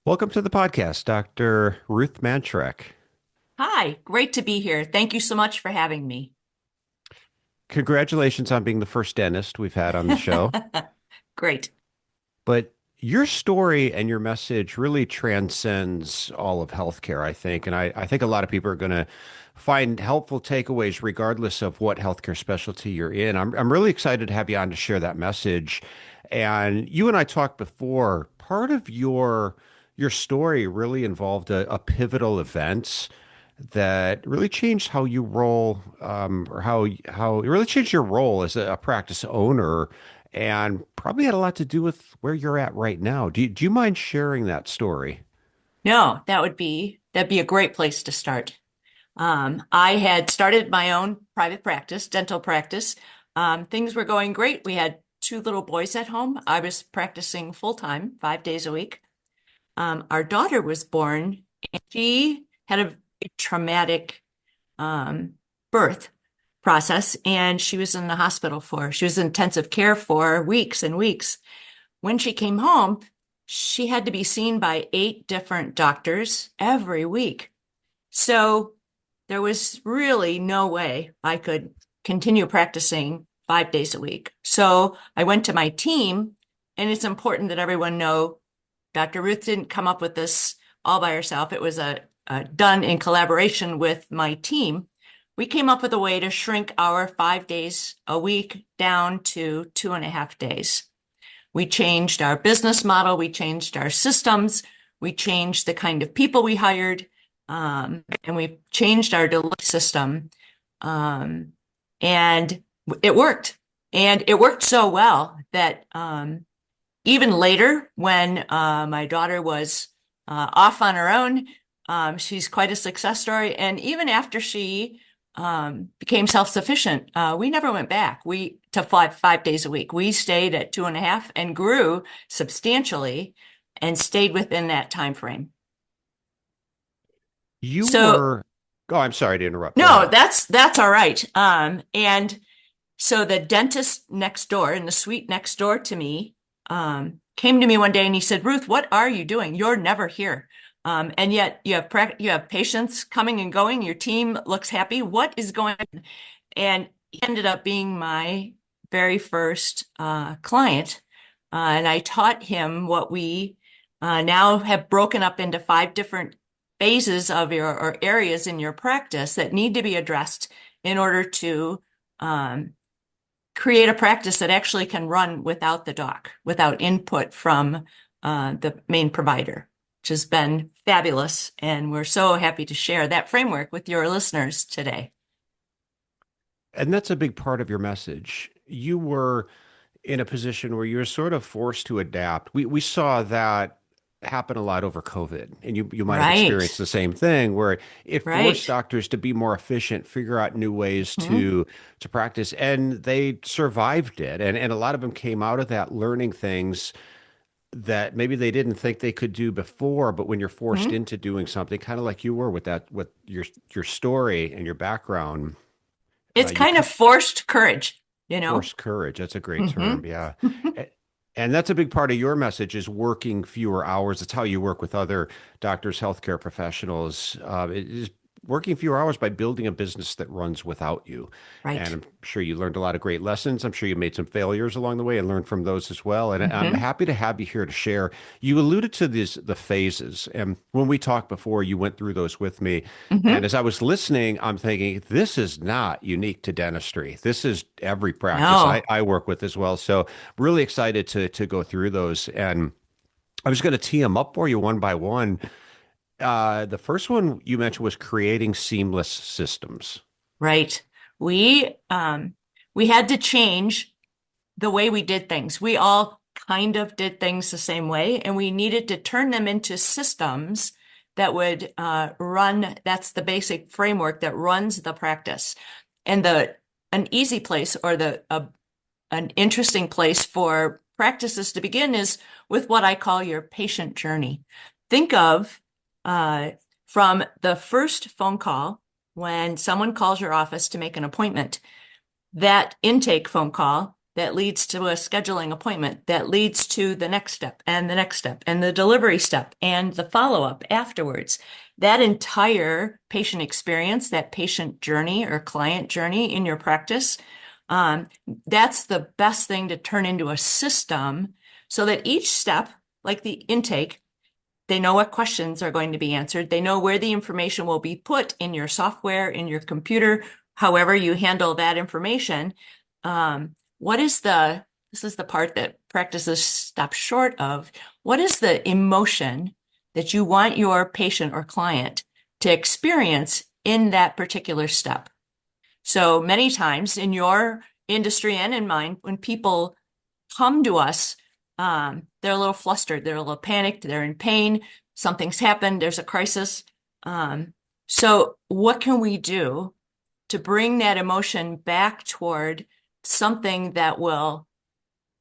Welcome to the podcast, Dr. Ruth Mannschreck. Hi, great to be here. Thank you so much for having me. Congratulations on being the first dentist we've had on the show. Great. But your story and your message really transcends all of healthcare, I think. And I think a lot of people are going to find helpful takeaways regardless of what healthcare specialty you're in. I'm really excited to have you on to share that message. And you and I talked before, part of your story really involved a pivotal event that really changed how you roll, or how it really changed your role as a practice owner, and probably had a lot to do with where you're at right now. Do you mind sharing that story? No, that'd be a great place to start. I had started my own private practice, dental practice. Things were going great. We had two little boys at home. I was practicing full time, 5 days a week. Our daughter was born, and she had a traumatic um, birth process, and she was in the hospital she was in intensive care for weeks and weeks. When she came home, she had to be seen by 8 different doctors every week. So there was really no way I could continue practicing 5 days a week. So I went to my team, and it's important that everyone know Dr. Ruth didn't come up with this all by herself. It was done in collaboration with my team. We came up with a way to shrink our 5 days a week down to 2.5 days. We changed our business model, we changed our systems, we changed the kind of people we hired, and we changed our delivery system. Um, and it worked. And it worked so well that even later, when my daughter was off on her own, she's quite a success story. And even after she became self-sufficient, we never went back. We to 5 days a week. We stayed at 2.5 and grew substantially, and stayed within that time frame. You So were, oh, I'm sorry to interrupt. Go no, ahead. that's all right. And so the dentist next door in the suite next door to me came to me one day and he said, "Ruth, what are you doing? You're never here. And yet you have patients coming and going. Your team looks happy. What is going on?" And he ended up being my very first client. And I taught him what we now have broken up into 5 different phases of your or areas in your practice that need to be addressed in order to um, create a practice that actually can run without the doc, without input from the main provider, which has been fabulous. And we're so happy to share that framework with your listeners today. And that's a big part of your message. You were in a position where you're sort of forced to adapt. We saw that happen a lot over COVID, and you might have experienced Right, the same thing where it forced right. doctors to be more efficient, figure out new ways Mhm. to practice, and they survived it. And a lot of them came out of that learning things that maybe they didn't think they could do before, but when you're forced Mhm. into doing something, kind of like you were with that, with your story and your background, It's you kind of forced courage, you know? forced courage. That's a great term. Hmm. Yeah. A- And that's a big part of your message is working fewer hours. It's how you work with other doctors, healthcare professionals. It is working fewer hours by building a business that runs without you. And Right. I'm sure you learned a lot of great lessons. I'm sure you made some failures along the way and learned from those as well. And I'm Hmm. happy to have you here to share. You alluded to the phases. And when we talked before, you went through those with me. And Hmm. as I was listening, I'm thinking, this is not unique to dentistry. This is every practice No. I work with as well. So really excited to go through those. And I was going to tee them up for you one by one. The first one you mentioned was creating seamless systems. Right. We um we had to change the way we did things. We all kind of did things the same way, and we needed to turn them into systems that would run. That's the basic framework that runs the practice. And the an easy place or an interesting place for practices to begin is with what I call your patient journey. Think of uh, from the first phone call when someone calls your office to make an appointment, that intake phone call. that leads to a scheduling appointment, that leads to the next step and the next step and the delivery step and the follow-up afterwards. That entire patient experience, that patient journey or client journey in your practice, um, that's the best thing to turn into a system so that each step, like the intake, they know what questions are going to be answered. They know where the information will be put in your software, in your computer, however you handle that information. What is this is the part that practices stop short of. What is the emotion that you want your patient or client to experience in that particular step? So many times in your industry and in mine, when people come to us, they're a little flustered, they're a little panicked, they're in pain, something's happened, there's a crisis. So what can we do to bring that emotion back toward something that will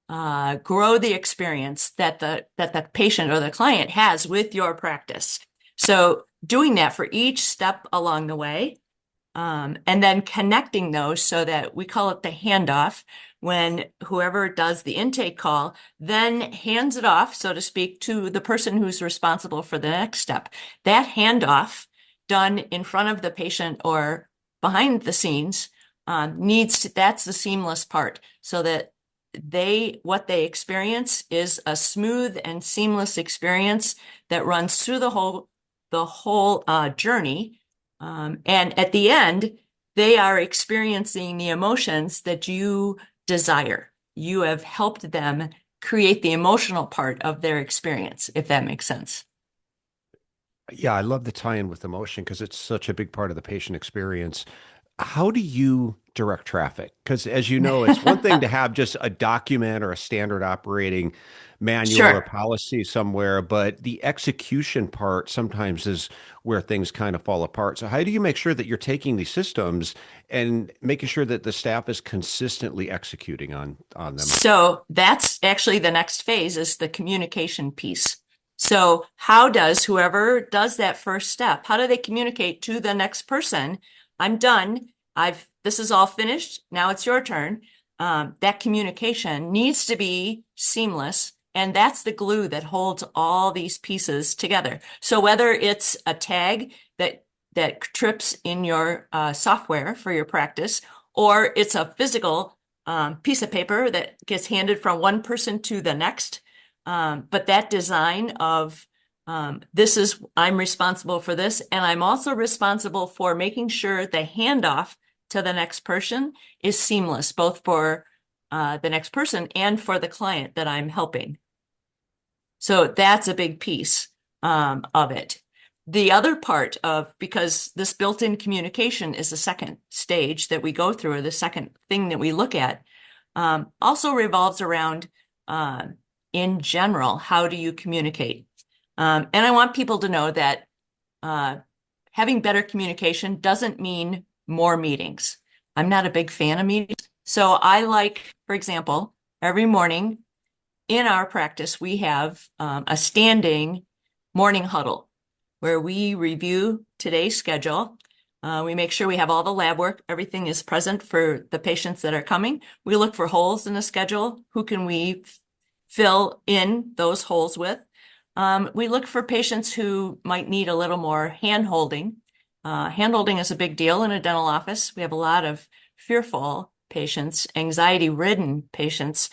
grow the experience that the patient or the client has with your practice? So doing that for each step along the way, and then connecting those so that we call it the handoff, when whoever does the intake call then hands it off, so to speak, to the person who's responsible for the next step. That handoff done in front of the patient or behind the scenes that's the seamless part, so that what they experience is a smooth and seamless experience that runs through the whole journey. And at the end, they are experiencing the emotions that you desire. You have helped them create the emotional part of their experience, if that makes sense. Yeah, I love the tie-in with emotion because it's such a big part of the patient experience. How do you direct traffic? Because as you know, it's one thing to have just a document or a standard operating manual or Sure. policy somewhere, but the execution part sometimes is where things kind of fall apart. So how do you make sure that you're taking these systems and making sure that the staff is consistently executing on them? So that's actually the next phase, is the communication piece. So how does whoever does that first step, how do they communicate to the next person? I'm done. This is all finished. Now it's your turn. That communication needs to be seamless. And that's the glue that holds all these pieces together. So whether it's a tag that trips in your software for your practice, or it's a physical piece of paper that gets handed from one person to the next. But that design of I'm responsible for this, and I'm also responsible for making sure the handoff to the next person is seamless, both for the next person and for the client that I'm helping. So that's a big piece of it. The other part of, because this built-in communication is the second stage that we go through, or the second thing that we look at, also revolves around, in general, how do you communicate? And I want people to know that having better communication doesn't mean more meetings. I'm not a big fan of meetings. So I like, for example, every morning in our practice, we have a standing morning huddle where we review today's schedule. We make sure we have all the lab work. Everything is present for the patients that are coming. We look for holes in the schedule. Who can we fill in those holes with? We look for patients who might need a little more hand-holding. Hand-holding is a big deal in a dental office. We have a lot of fearful patients, anxiety-ridden patients.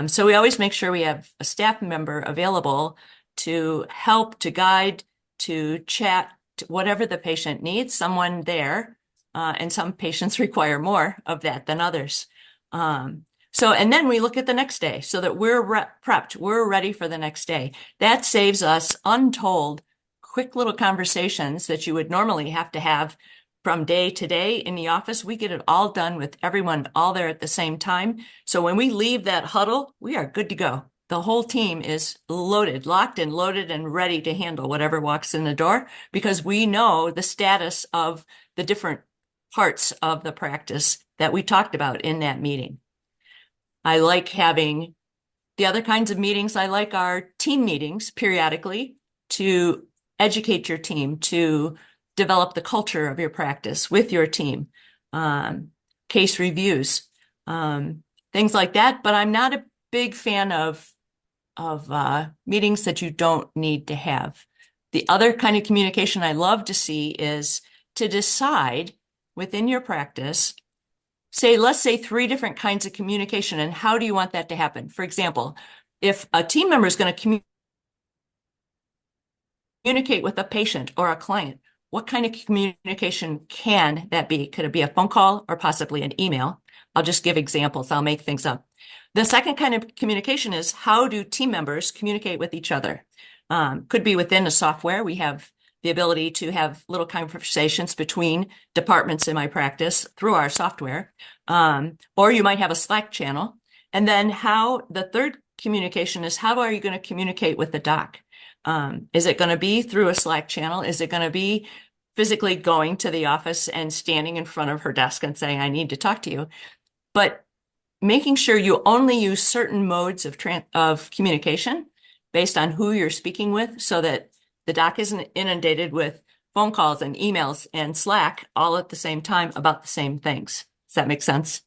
So we always make sure we have a staff member available to help, to guide, to chat, to whatever the patient needs, someone there. And some patients require more of that than others. And then we look at the next day so that we're prepped, we're ready for the next day. That saves us untold quick little conversations that you would normally have to have from day to day in the office. We get it all done with everyone all there at the same time. So when we leave that huddle, we are good to go. The whole team is loaded, locked and loaded and ready to handle whatever walks in the door, because we know the status of the different parts of the practice that we talked about in that meeting. I like having the other kinds of meetings. I like our team meetings periodically to educate your team, to develop the culture of your practice with your team. Case reviews. things like that. But I'm not a big fan of meetings that you don't need to have. The other kind of communication I love to see is to decide within your practice, say, let's say three different kinds of communication, and how do you want that to happen? For example, if a team member is going to communicate with a patient or a client, what kind of communication can that be? Could it be a phone call or possibly an email? I'll just give examples. I'll make things up. The second kind of communication is how do team members communicate with each other? Could be within a software. We have the ability to have little conversations between departments in my practice through our software. Or you might have a Slack channel. And then how the third communication is how are you going to communicate with the doc? Is it going to be through a Slack channel? Is it going to be physically going to the office and standing in front of her desk and saying, I need to talk to you? But making sure you only use certain modes of communication based on who you're speaking with so that the doc isn't inundated with phone calls and emails and Slack all at the same time about the same things. Does that make sense?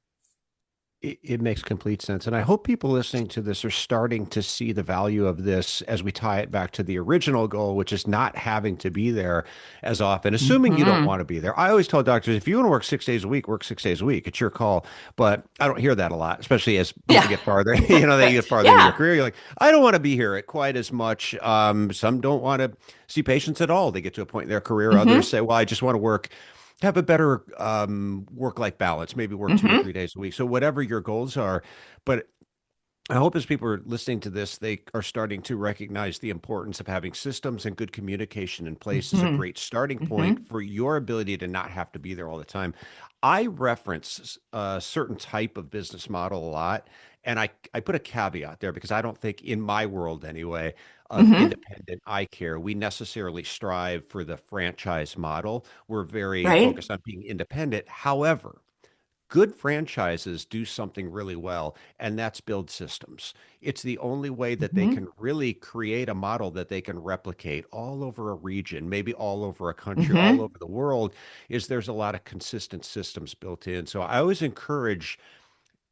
It makes complete sense. And I hope people listening to this are starting to see the value of this as we tie it back to the original goal, which is not having to be there as often, assuming you don't Mm-hmm. want to be there. I always tell doctors, if you want to work 6 days a week, work 6 days a week. It's your call. But I don't hear that a lot, especially as people Yeah. get farther, they get farther into your Yeah. career. You're like, I don't want to be here at quite as much. Some don't want to see patients at all. They get to a point in their career. Others Mm-hmm. say, well, I just want to work have a better work-life balance, maybe work 2 or 3 days a week. So whatever your goals are, but I hope as people are listening to this, they are starting to recognize the importance of having systems and good communication in place is a Mm-hmm. great starting Mm-hmm. point for your ability to not have to be there all the time. I reference a certain type of business model a lot, and I put a caveat there because I don't think in my world anyway of Mm-hmm. independent eye care, we necessarily strive for the franchise model. We're very Right? focused on being independent. However, good franchises do something really well, and that's build systems. It's the only way that they Mm-hmm. can really create a model that they can replicate all over a region, maybe all over a country, all Mm-hmm. over the world, is there's a lot of consistent systems built in. So I always encourage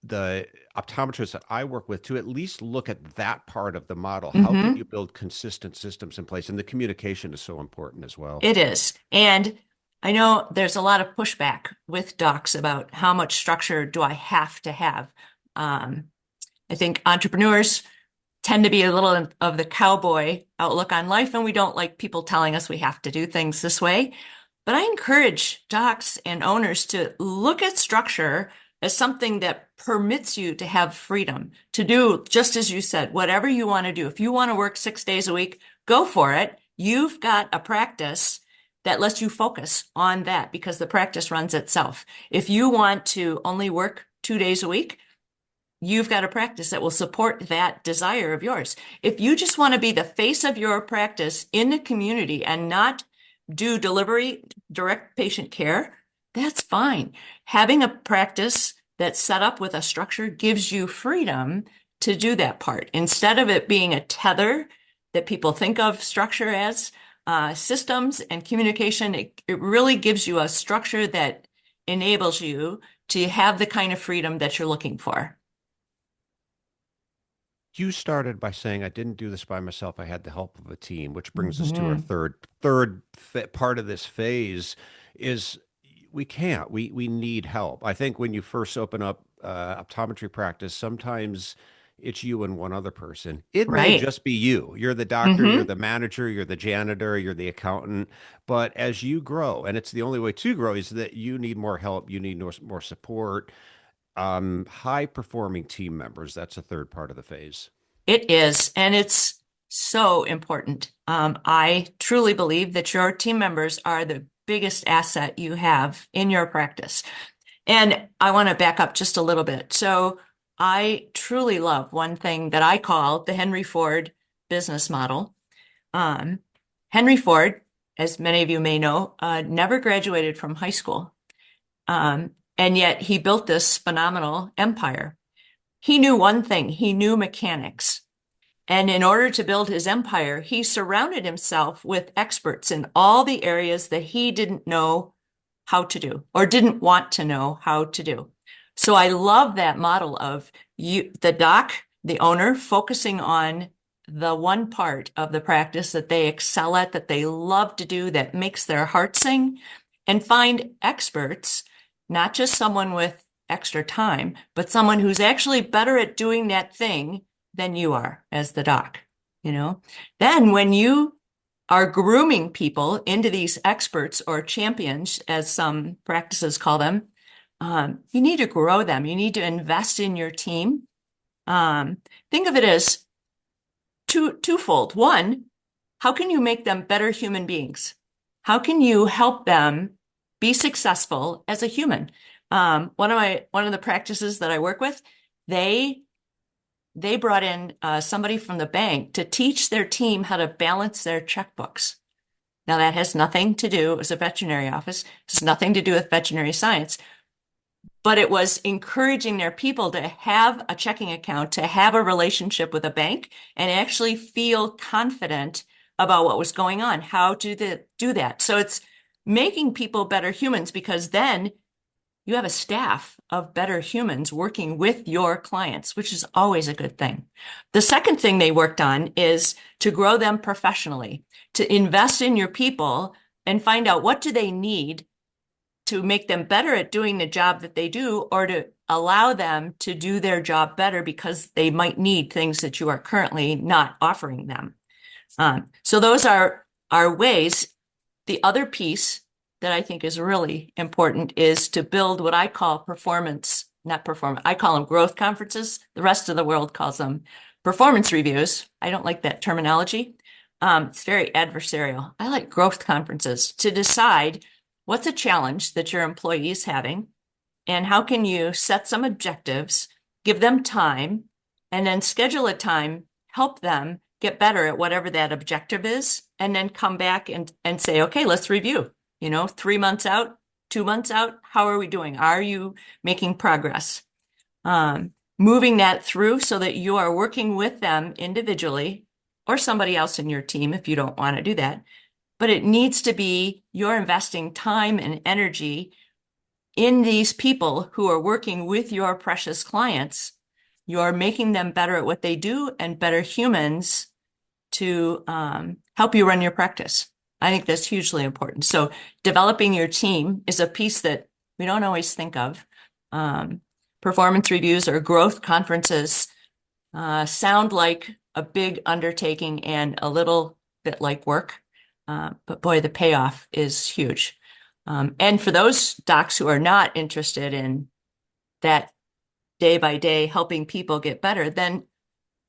the optometrists that I work with to at least look at that part of the model. How can Mm-hmm. you build consistent systems in place? And the communication is so important as well. It is. And I know there's a lot of pushback with docs about how much structure do I have to have. Um, I think entrepreneurs tend to be a little of the cowboy outlook on life, and we don't like people telling us we have to do things this way. But I encourage docs and owners to look at structure as something that permits you to have freedom to do, just as you said, whatever you want to do. If you want to work 6 days a week, go for it. You've got a practice that lets you focus on that because the practice runs itself. If you want to only work 2 days a week, you've got a practice that will support that desire of yours. If you just want to be the face of your practice in the community and not do delivery, direct patient care, that's fine. Having a practice that's set up with a structure gives you freedom to do that part instead of it being a tether that people think of structure as. Systems and communication, it really gives you a structure that enables you to have the kind of freedom that you're looking for. You started by saying I didn't do this by myself. I had the help of a team, which brings us to our Hmm. third part of this phase is we can't. We need help. I think when you first open up optometry practice, sometimes it's you and one other person. It may Right. just be you. You're the doctor, you're Hmm. the manager, you're the janitor, you're the accountant. But as you grow, and it's the only way to grow is that you need more help, you need more support. High performing team members, that's a third part of the phase. It is, and it's so important. I truly believe that your team members are the biggest asset you have in your practice. And I want to back up just a little bit. So I truly love one thing that I call the Henry Ford business model. Um, Henry Ford, as many of you may know, never graduated from high school. And yet he built this phenomenal empire. He knew one thing, he knew mechanics. And in order to build his empire, he surrounded himself with experts in all the areas that he didn't know how to do or didn't want to know how to do. So I love that model of the doc, the owner, focusing on the one part of the practice that they excel at, that they love to do, that makes their heart sing, and find experts, not just someone with extra time, but someone who's actually better at doing that thing than you are as the doc, you know? Then when you are grooming people into these experts or champions, as some practices call them, you need to grow them. You need to invest in your team. Um, think of it as twofold. One, how can you make them better human beings? How can you help them be successful as a human? One of the practices that I work with, they they brought in somebody from the bank to teach their team how to balance their checkbooks. Now that has nothing to do, it was a veterinary office, it has nothing to do with veterinary science, but it was encouraging their people to have a checking account, to have a relationship with a bank, and actually feel confident about what was going on, how to do that. So it's making people better humans, because then you have a staff of better humans working with your clients, which is always a good thing. The second thing they worked on is to grow them professionally, to invest in your people and find out what do they need to make them better at doing the job that they do, or to allow them to do their job better because they might need things that you are currently not offering them. So those are ways. The other piece that I think is really important is to build what I call performance, not performance. I call them growth conferences. The rest of the world calls them performance reviews. I don't like that terminology. It's very adversarial. I like growth conferences to decide what's a challenge that your employee is having, and how can you set some objectives, give them time, and then schedule a time, help them get better at whatever that objective is, and then come back and say, okay, let's review. 3 months out, 2 months out, how are we doing? Are you making progress? Moving that through so that you are working with them individually, or somebody else in your team if you don't want to do that. But it needs to be you're investing time and energy in these people who are working with your precious clients. You're making them better at what they do and better humans to help you run your practice. I think that's hugely important. So developing your team is a piece that we don't always think of. Performance reviews or growth conferences sound like a big undertaking and a little bit like work. But boy, the payoff is huge. And for those docs who are not interested in that day by day helping people get better, then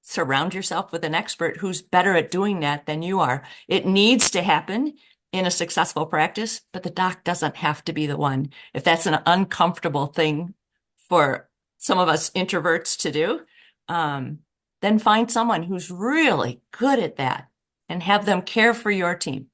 surround yourself with an expert who's better at doing that than you are. It needs to happen in a successful practice, but the doc doesn't have to be the one. If that's an uncomfortable thing for some of us introverts to do, then find someone who's really good at that and have them care for your team.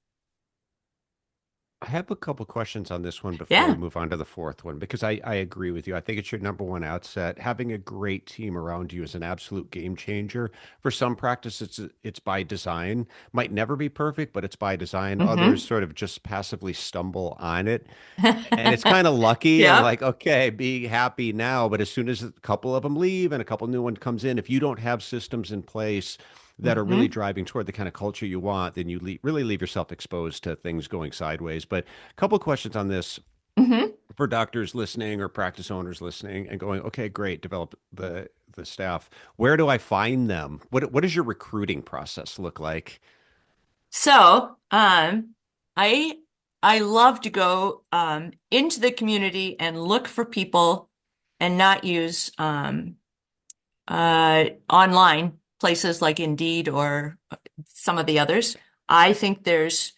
I have a couple questions on this one before we Yeah. move on to the fourth one, because I agree with you. I think it's your number one outset. Having a great team around you is an absolute game changer. For some practices, it's by design. Might never be perfect, but it's by design. Others Mm-hmm. sort of just passively stumble on it. And it's kind of lucky and Yep. like, okay, be happy now. But as soon as a couple of them leave and a couple new ones comes in, if you don't have systems in place that are really Mm-hmm. driving toward the kind of culture you want, then you really leave yourself exposed to things going sideways. But a couple of questions on this Mm-hmm. for doctors listening or practice owners listening and going, okay, great, develop the staff. Where do I find them? What does your recruiting process look like? So, I I love to go into the community and look for people and not use online places like Indeed or some of the others. I think there's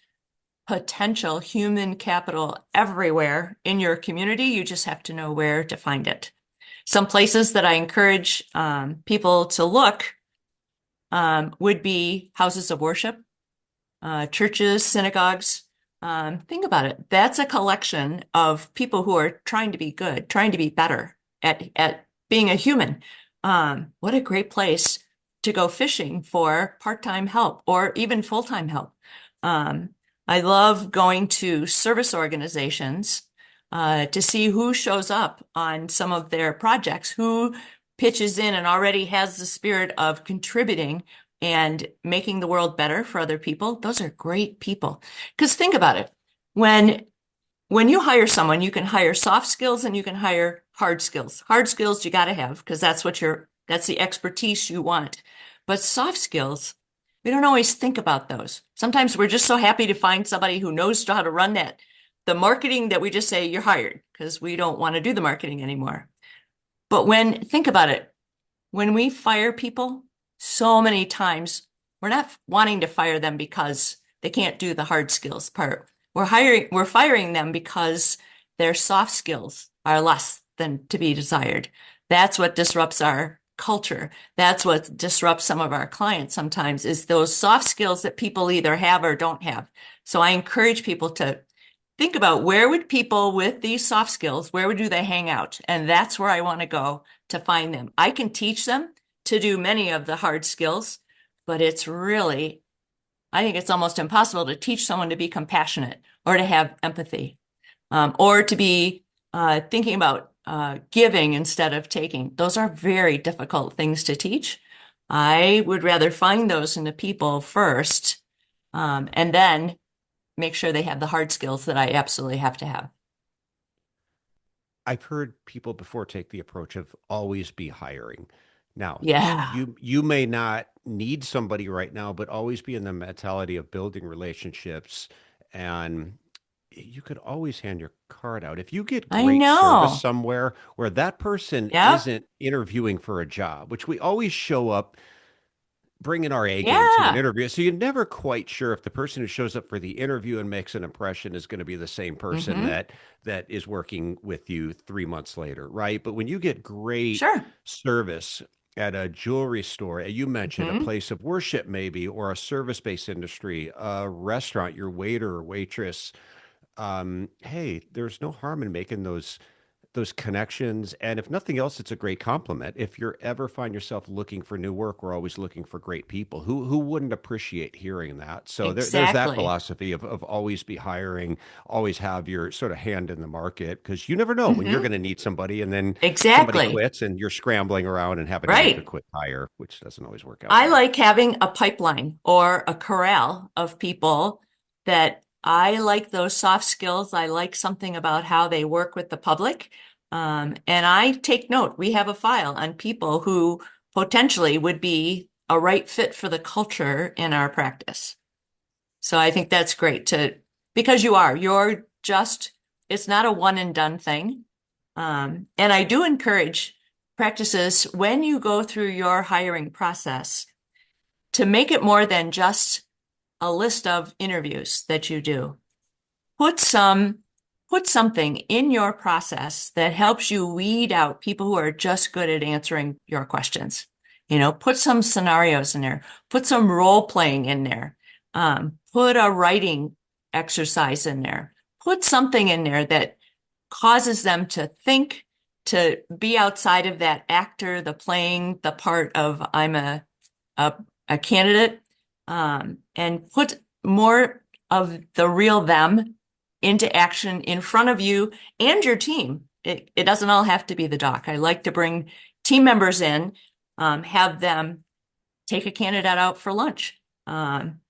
potential human capital everywhere in your community. You just have to know where to find it. Some places that I encourage people to look would be houses of worship, churches, synagogues. Think about it. That's a collection of people who are trying to be good, trying to be better at being a human. What a great place to go fishing for part-time help or even full-time help. I love going to service organizations to see who shows up on some of their projects, who pitches in and already has the spirit of contributing and making the world better for other people. Those are great people. Because think about it. When when you hire someone, you can hire soft skills and you can hire hard skills. Hard skills you got to have because that's the expertise you want. But soft skills, we don't always think about those. Sometimes we're just so happy to find somebody who knows how to run the marketing that we just say you're hired because we don't want to do the marketing anymore. But think about it, when we fire people, so many times we're not wanting to fire them because they can't do the hard skills part. We're firing them because their soft skills are less than to be desired. That's what disrupts our culture. That's what disrupts some of our clients sometimes is those soft skills that people either have or don't have. So I encourage people to think about where would people with these soft skills, where do they hang out? And that's where I want to go to find them. I can teach them to do many of the hard skills, but I think it's almost impossible to teach someone to be compassionate or to have empathy, or to be thinking about giving instead of taking. Those are very difficult things to teach. I would rather find those in the people first, and then make sure they have the hard skills that I absolutely have to have. I've heard people before take the approach of always be hiring. Now, Yeah. you may not need somebody right now, but always be in the mentality of building relationships, and you could always hand your card out. If you get I great service know. somewhere where that person Yep. isn't interviewing for a job, which we always show up bringing our A game to an Yeah. interview. So you're never quite sure if the person who shows up for the interview and makes an impression is going to be the same person Mm-hmm. that is working with you 3 months later, right? But when you get great Sure. service at a jewelry store, you mentioned a Mm-hmm. place of worship, maybe, or a service-based industry, a restaurant, your waiter or waitress, hey, there's no harm in making those connections. And if nothing else, it's a great compliment. If you ever find yourself looking for new work, we're always looking for great people. Who wouldn't appreciate hearing that? So there's that Exactly. philosophy of always be hiring, always have your sort of hand in the market because you never know when you're Mm-hmm. going to need somebody, and then somebody Exactly. quits and you're scrambling around and having to make a Right. quick hire, which doesn't always work out I well. like having a pipeline or a corral of people that I like those soft skills. I like something about how they work with the public. And I take note. We have a file on people who potentially would be a right fit for the culture in our practice. So I think that's great because you're just, it's not a one and done thing. And I do encourage practices when you go through your hiring process to make it more than just a list of interviews that you do. Put some, put something in your process that helps you weed out people who are just good at answering your questions. Put some scenarios in there, put some role playing in there, put a writing exercise in there, put something in there that causes them to think, to be outside of that actor, the playing the part of I'm a, a candidate, and put more of the real them into action in front of you and your team. It doesn't all have to be the doc. I like to bring team members in, have them take a candidate out for lunch,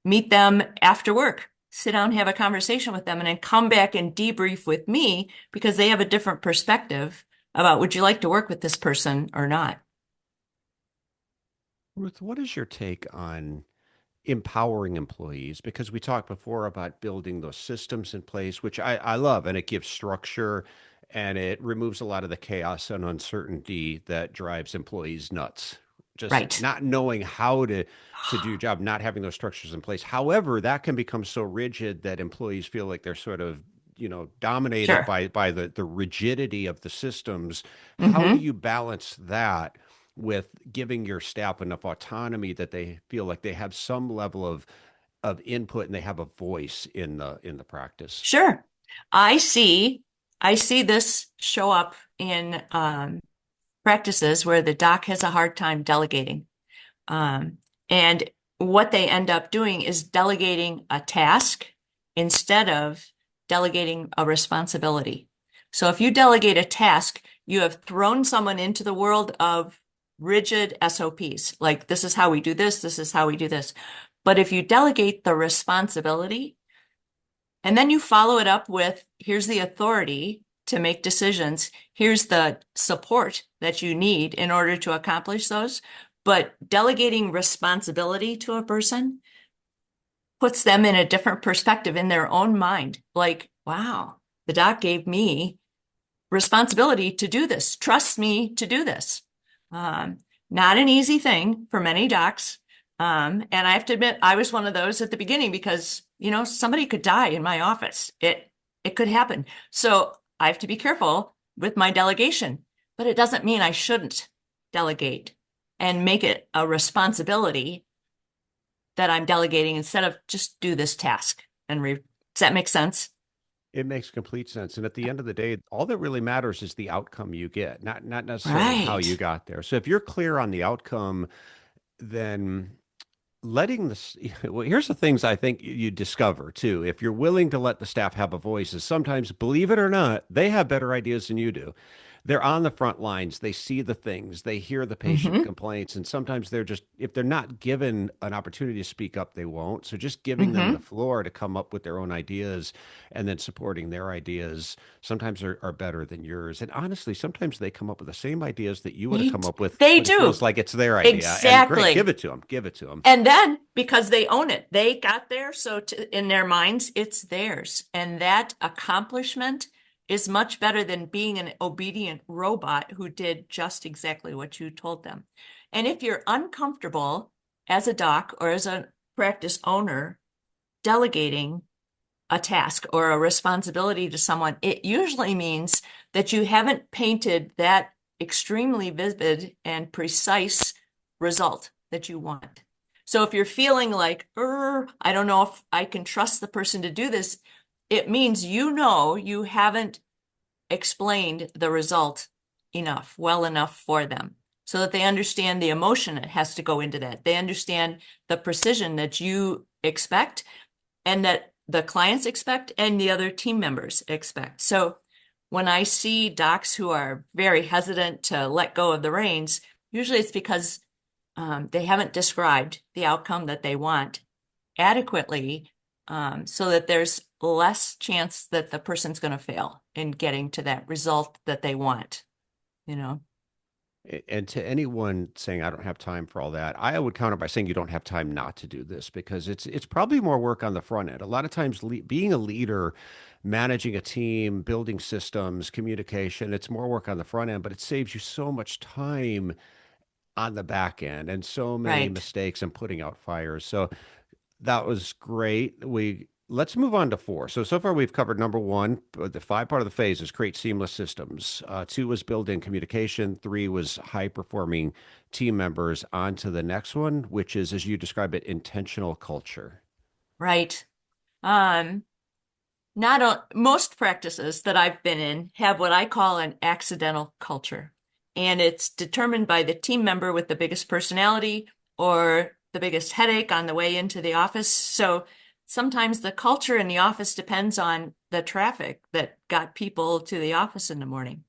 meet them after work, sit down, have a conversation with them, and then come back and debrief with me because they have a different perspective about would you like to work with this person or not? Ruth, what is your take on empowering employees? Because we talked before about building those systems in place, which I love, and it gives structure and it removes a lot of the chaos and uncertainty that drives employees nuts. Just Right. not knowing how to do your job, not having those structures in place. However, that can become so rigid that employees feel like they're sort of dominated Sure. by the rigidity of the systems. How do Mm-hmm. you balance that with giving your staff enough autonomy that they feel like they have some level of input and they have a voice in the practice? Sure. I see, I see this show up in practices where the doc has a hard time delegating. Um, and what they end up doing is delegating a task instead of delegating a responsibility. So if you delegate a task, you have thrown someone into the world of rigid SOPs, like this is how we do this is how we do this. But if you delegate the responsibility and then you follow it up with here's the authority to make decisions, here's the support that you need in order to accomplish those. But delegating responsibility to a person puts them in a different perspective in their own mind. Like, wow, the doc gave me responsibility to do this. Trust me to do this. Um, Not an easy thing for many docs. And I have to admit, I was one of those at the beginning because, somebody could die in my office. It could happen. So I have to be careful with my delegation, but it doesn't mean I shouldn't delegate and make it a responsibility that I'm delegating instead of just do this task. Does that make sense? It makes complete sense. And at the end of the day, all that really matters is the outcome you get, not necessarily how you Right. got there. So if you're clear on the outcome, then letting this well, here's the things I think you discover too. If you're willing to let the staff have a voice, is sometimes, believe it or not, they have better ideas than you do. They're on the front lines. They see the things, they hear the patient Mm-hmm. complaints, and sometimes they're just, if they're not given an opportunity to speak up, they won't. So just giving them the Mm-hmm. floor to come up with their own ideas and then supporting their ideas sometimes are better than yours. And honestly, sometimes they come up with the same ideas that you would have They, come up with, they but it feels do. like it's their idea. And great, give Exactly. it to them. Give it to them. And then because they own it, they got there. So in their minds, it's theirs. And that accomplishment is much better than being an obedient robot who did just exactly what you told them. And if you're uncomfortable as a doc or as a practice owner delegating a task or a responsibility to someone, it usually means that you haven't painted that extremely vivid and precise result that you want. So if you're feeling like, I don't know if I can trust the person to do this, it means you haven't explained the result well enough for them so that they understand the emotion that has to go into that. They understand the precision that you expect and that the clients expect and the other team members expect. So when I see docs who are very hesitant to let go of the reins, usually it's because they haven't described the outcome that they want adequately, so that there's less chance that the person's going to fail in getting to that result that they want, you know? And to anyone saying I don't have time for all that, I would counter by saying you don't have time not to do this because it's probably more work on the front end. A lot of times, being a leader, managing a team, building systems, communication, it's more work on the front end, but it saves you so much time on the back end and so many Right. mistakes and putting out fires. So that was great. We Let's move on to four. So far we've covered number one, the five part of the phase is create seamless systems. Two was build in communication. Three was high performing team members. On to the next one, which is, as you describe it, intentional culture. Right. Um, Not most practices that I've been in have what I call an accidental culture. And it's determined by the team member with the biggest personality or the biggest headache on the way into the office. So sometimes the culture in the office depends on the traffic that got people to the office in the morning.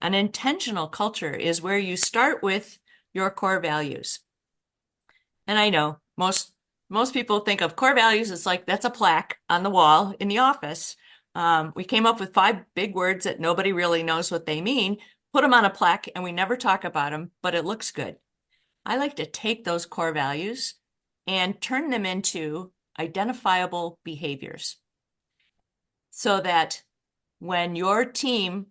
An intentional culture is where you start with your core values. And I know most people think of core values as like that's a plaque on the wall in the office. We came up with five big words that nobody really knows what they mean, put them on a plaque, and we never talk about them, but it looks good. I like to take those core values and turn them into identifiable behaviors so that when your team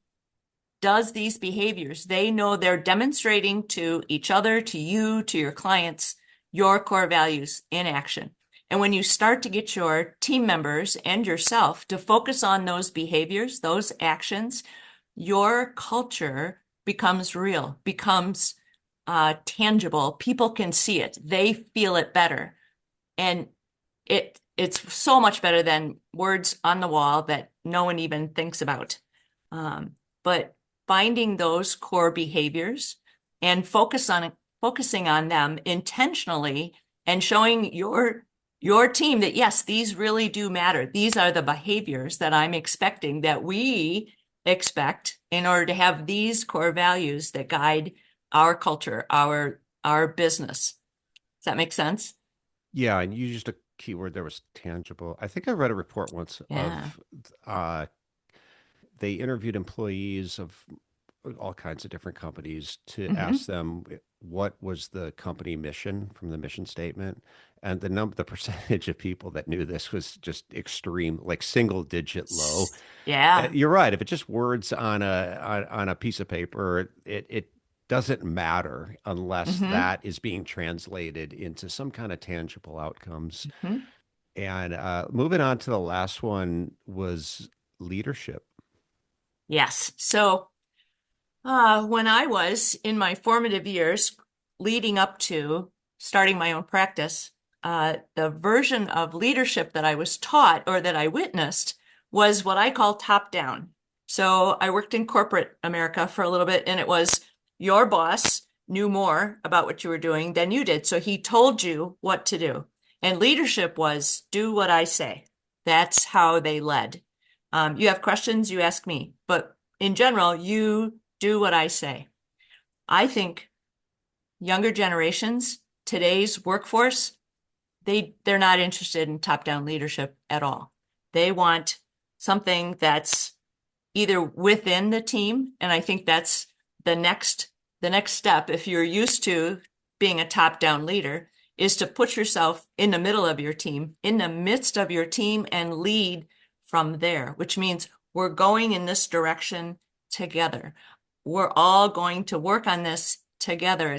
does these behaviors, they know they're demonstrating to each other, to you, to your clients, your core values in action. And when you start to get your team members and yourself to focus on those behaviors, those actions, your culture becomes real, becomes tangible. People can see it. They feel it better. And it's so much better than words on the wall that no one even thinks about. But finding those core behaviors and focusing on them intentionally and showing your team that yes, these really do matter. These are the behaviors that I'm expecting that we expect in order to have these core values that guide our culture, our business. Does that make sense? Yeah, and you used a keyword there was tangible. I think I read a report once Yeah. of uh, they interviewed employees of all kinds of different companies to Hmm. ask them what was the company mission from the mission statement. And the percentage of people that knew this was just extreme, like single digit low. Yeah. You're right. If it's just words on on a piece of paper, it doesn't matter unless Hmm. that is being translated into some kind of tangible outcomes. Hmm. And moving on to the last one was leadership. Yes. So, when I was in my formative years leading up to starting my own practice, the version of leadership that I was taught or that I witnessed was what I call top down. So I worked in corporate America for a little bit, and it was your boss knew more about what you were doing than you did. So he told you what to do. And leadership was do what I say. That's how they led. You have questions, you ask me. But in general, you do what I say. I think younger generations, today's workforce, they're not interested in top-down leadership at all. They want something that's either within the team, and I think that's the next the next step if you're used to being a top-down leader is to put yourself in the middle of your team, in the midst of your team and lead from there, which means we're going in this direction together. We're all going to work on this together.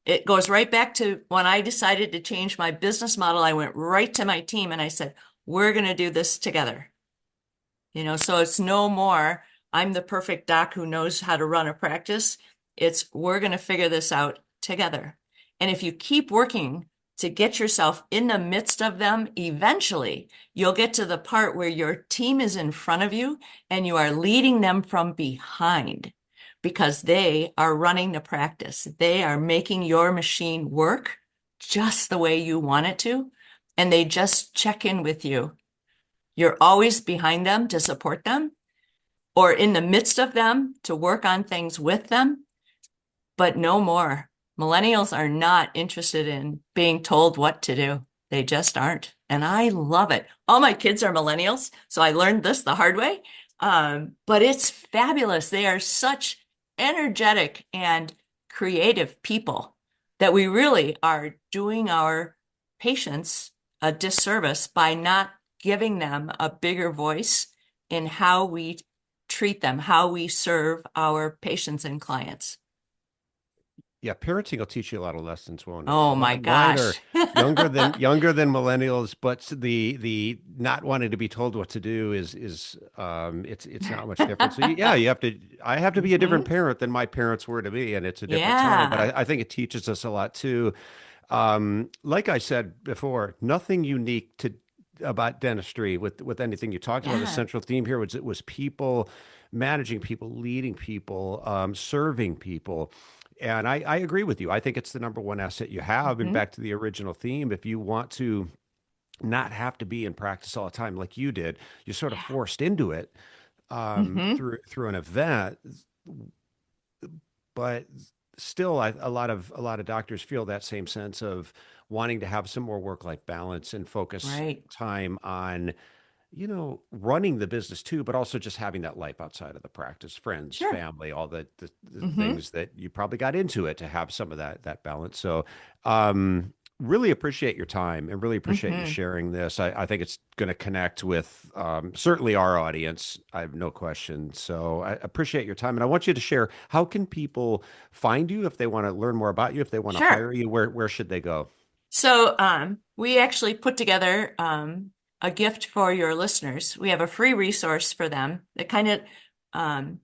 It goes right back to when I decided to change my business model. I went right to my team and I said, we're going to do this together. So it's no more, I'm the perfect doc who knows how to run a practice. It's we're going to figure this out together. And if you keep working to get yourself in the midst of them, eventually you'll get to the part where your team is in front of you and you are leading them from behind because they are running the practice. They are making your machine work just the way you want it to. And they just check in with you. You're always behind them to support them or in the midst of them to work on things with them, but no more. Millennials are not interested in being told what to do. They just aren't. And I love it. All my kids are millennials, so I learned this the hard way. But it's fabulous. They are such energetic and creative people that we really are doing our patients a disservice by not giving them a bigger voice in how we treat them, how we serve our patients and clients. Yeah, parenting will teach you a lot of lessons, won't it? Oh my Mine are gosh. younger than millennials, but the not wanting to be told what to do is it's not much different. So yeah, you have to I have to be a different Hmm. parent than my parents were to me, and it's a different time. But Yeah. I think it teaches us a lot too. Like I said before, nothing unique to about dentistry with anything you talked about. The Yeah. central theme here was people, managing people, leading people, serving people. And I agree with you. I think it's the number one asset you have. And Hmm. back to the original theme, if you want to not have to be in practice all the time like you did, you're sort of Yeah. forced into it Hmm. through an event. But still, a lot of doctors feel that same sense of wanting to have some more work-life balance and focus Right. time on running the business too, but also just having that life outside of the practice, friends, Sure. family, all the Hmm. things that you probably got into it to have some of that balance. So, um, really appreciate your time and really appreciate you Hmm. sharing this. I think it's going to connect with certainly our audience. I have no question. So I appreciate your time, and I want you to share how can people find you if they want to learn more about you, if they want to Sure. hire you, where should they go? So, we actually put together a gift for your listeners. We have a free resource for them that kind of um,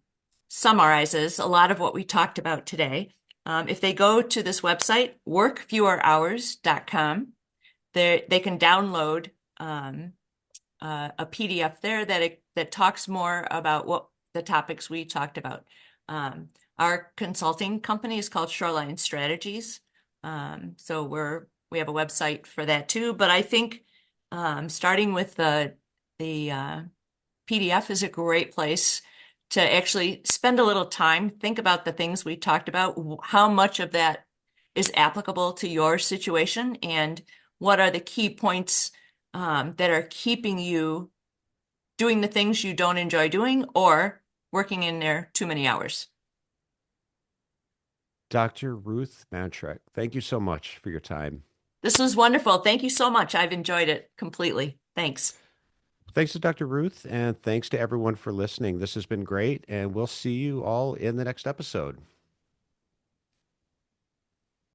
summarizes a lot of what we talked about today. If they go to this website, workfewerhours.com, they can download um, a PDF there that talks more about what the topics we talked about. Our consulting company is called Shoreline Strategies. So we have a website for that too. But I think starting with the PDF is a great place to actually spend a little time, think about the things we talked about, how much of that is applicable to your situation, and what are the key points that are keeping you doing the things you don't enjoy doing or working in there too many hours. Dr. Ruth Mannschreck, thank you so much for your time. This was wonderful. Thank you so much. I've enjoyed it completely. Thanks. Thanks to Dr. Ruth, and thanks to everyone for listening. This has been great, and we'll see you all in the next episode.